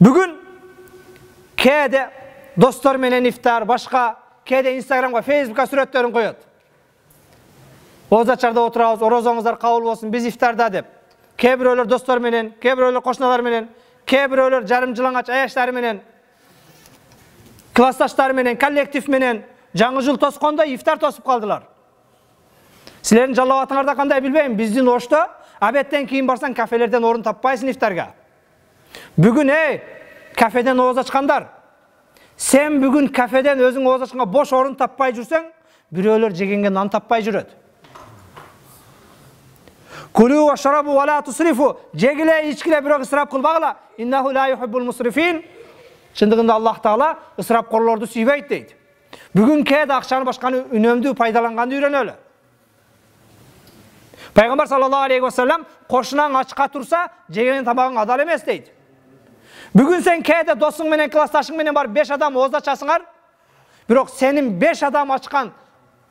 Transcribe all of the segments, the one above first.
Бүгін кәде достар менен ифтар, башка кәде Instagramга, Facebookка сүрөттөрүн коёт. Озачарда отурабыз, орозоңуздар кабыл болсун, биз ифтарда деп. Кээ бирөөлөр достор менен, кээ бирөөлөр кошуналар менен, кээ бирөөлөр жарым жылаңач аяштары менен, классташтары менен, коллектив менен жаңы жыл тоскондо ифтар тосуп калдылар. Силердин жалабатыңарда кандай билбейм, биздин ошто абеттен кийин барсаң кафелерден орун таппайсың ифтарга. Бүгүн кафеден ооз ачкандар, сен бүгүн кафеден өзүң ооз ачканга бош орун таппай жүрсөң, бирөөлөр жегенге нан таппай жүрөт. Кулу ва шарабу ва ла тусрифу, жегиле, ичкиле, бирок ысырап кылбагыла. Иннаху ла юхиббул мусрифин. Чындыгында Аллах Таала ысырапкорлорду сүйбөйт дейт. Бүгүн кээде акчаны башканы үнөмдүү пайдаланганды үйрөнөлү. Пайгамбар саллаллаху алейхи ва саллям кошунаң ачка турса, жеген тамагың адал эмес дейт. Бүгүн сен кээде досуң менен, классташың менен барып 5 адам ооз ачасыңар, бирок сенин 5 адам ачкан,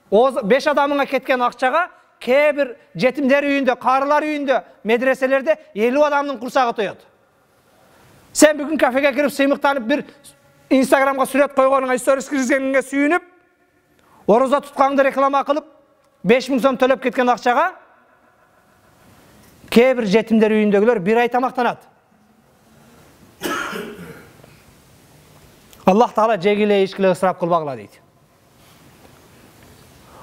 5 адамыңа кеткен акчага кээ бир жетимдер үйүндө, карылар үйүндө, медреселерде 50 адамдын курсагы тоет. Сен бүгүн кафеге кирип сыймыктанып бир Instagramга сүрөт койгонуңа, сторис киргизгениңе сүйүнүп, орозо тутканыңды реклама кылып, 5000 сом төлөп кеткен акчага кээ бир жетимдер үйүндөгүлөр бир ай тамактанат. Аллах Таала жегиле, ичкиле, ысырап кылбагыла дейт.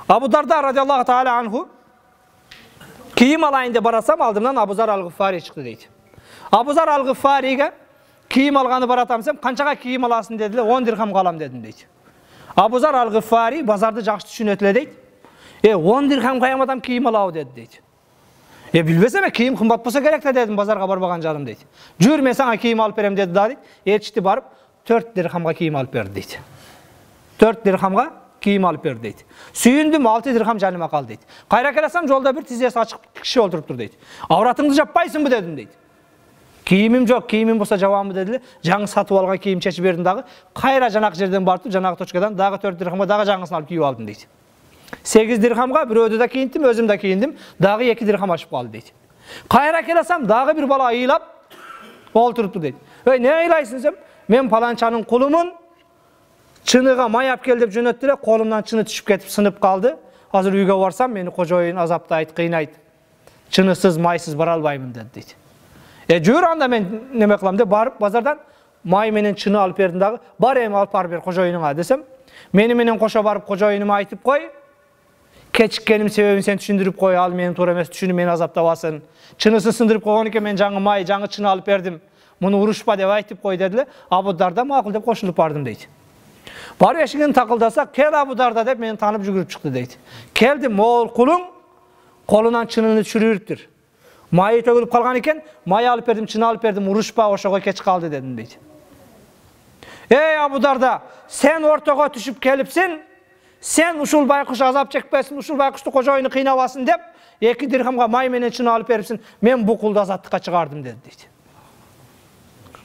Абу Дарда радиаллаху таала анху кийим алайын деп барасам, алдымдан Абу Зар ал-Гыффари чыкты дейт. Абу Зар ал-Гыффариге кийим алганы баратам десем, канчага кийим аласың дедиле, 10 дирхамга алам дедим дейт. Абу Зар ал-Гыффари базарды жакшы түшүнөт эле дейт. 10 дирхам кайым адам кийим алабы деди дейт. Билбесем кийим кымбат болсо керек да дедим, базарга барбаган жарым дейт. Жүр, мен сага кийим алып берем деди да дейт. Элчити барып 4 дирхамга кийим алып берди дейт. 4 дирхамга кийим алып берди дейт. Сүйүндүм, 6 дирхам жаныма калды дейт. Кайра келсем, жолда бир тизеси ачык киши олтуруптур дейт. Авратыңды жаппайсыңбы дедим дейт. Кийимим жок, кийимим болсо жабамбы дедиле. Жаңы сатып алган кийим чечип бердим дагы. Кайра жанакы жерден барып, жанакы точкадан дагы 4 дирхамга дагы жаңысын алып кийип алдым дейт. 8 дирхамга бирөөдү да кийиндим, өзүм да кийиндим, дагы 2 дирхам ашып калды дейт. Кайра келсем, дагы бир бала ыйлап олтуруптур дейт. Не ыйлайсың десем, мен паланчанын кулумун, чыныга май алып кел деп жөнөттү эле, колумдан чыны түшүп кетип сынып калды. Азыр үйгө барсам, мени кожоюн азаптайт, кыйнайт. Чынысыз, майсыз бара албаймын дейт. Жүр, анда мен неме кылам деп барып базардан май менен чыны алып бердим дагы. Бар эми алып барып бер кожоюнуңа десем, мени менен кошо барып кожоюнума айтып кой. Кечиккеним себебин сен түшүндүрүп кой, ал менин туура эмес, түшүнүп мени азаптабасын. Чынысын сындырып койгон экен, мен жаңы май, жаңы чыны алып бердим. Муну урушпа деп айтып кой дедиле. Абу Дарда макул деп кошулуп бардым дейт. Барып эшигин такылдаса, кел Абу Дарда деп мени таанып жүгүрүп чыкты дейт. Келдим, могул кулуң колунан чынын түшүрүптүр. Майы төгүлүп калган экен, май алып бердим, чыны алып бердим, урушпа, ошого кеч калды дедим дейт. Абу Дарда, сен ортого түшүп келипсиң, сен ушул байкуш азап чекпесин, ушул байкушту кожоюну кыйнабасын деп, 2 дирхамга май менен чыны алып берипсиң, мен бу кулду азаттыкка чыгардым деди дейт.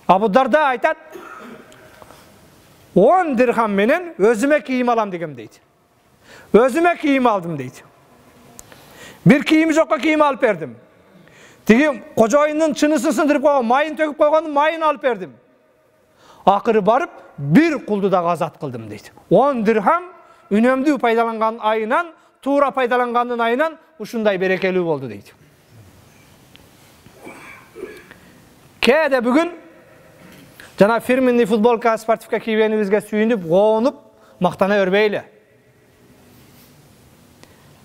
Абу Дарда айтат, 10 дирхам менен өзүмө кийим алам дегем дейт. Өзүмө кийим алдым дейт. Бир кийими жокко кийим алып бердим. Тиги кожоюндун чынысын сындырып койгон, майын төгүп койгондун майын алып бердим. Акыры барып, бир кулду дагы азат кылдым дейт. 10 дирхам үнөмдүү пайдаланган айынан, туура пайдалангандын айынан ушундай берекелүү болду дейт. Кээде бүгүн жана фирменный футболка, спортивка кийгенибизге сүйүнүп, гоонуп, мактана өрбөйлү.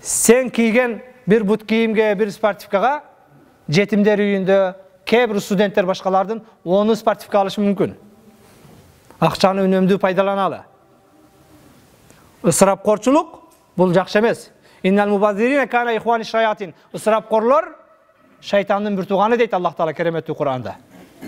Сен кийген бир бут кийимге, бир спортивкага жетимдер үйүндө, кээ бир студенттер башкалардын 10 спортивка алышы мүмкүн. Акчаны үнөмдүү пайдаланалы. Ысырапкорчулук бул жакшы эмес. Иннал мубаззирина кана ихвани шаятин. Ысырапкорлор шайтандын бир тууганы дейт Аллах Таала кереметтүү Кур'анда.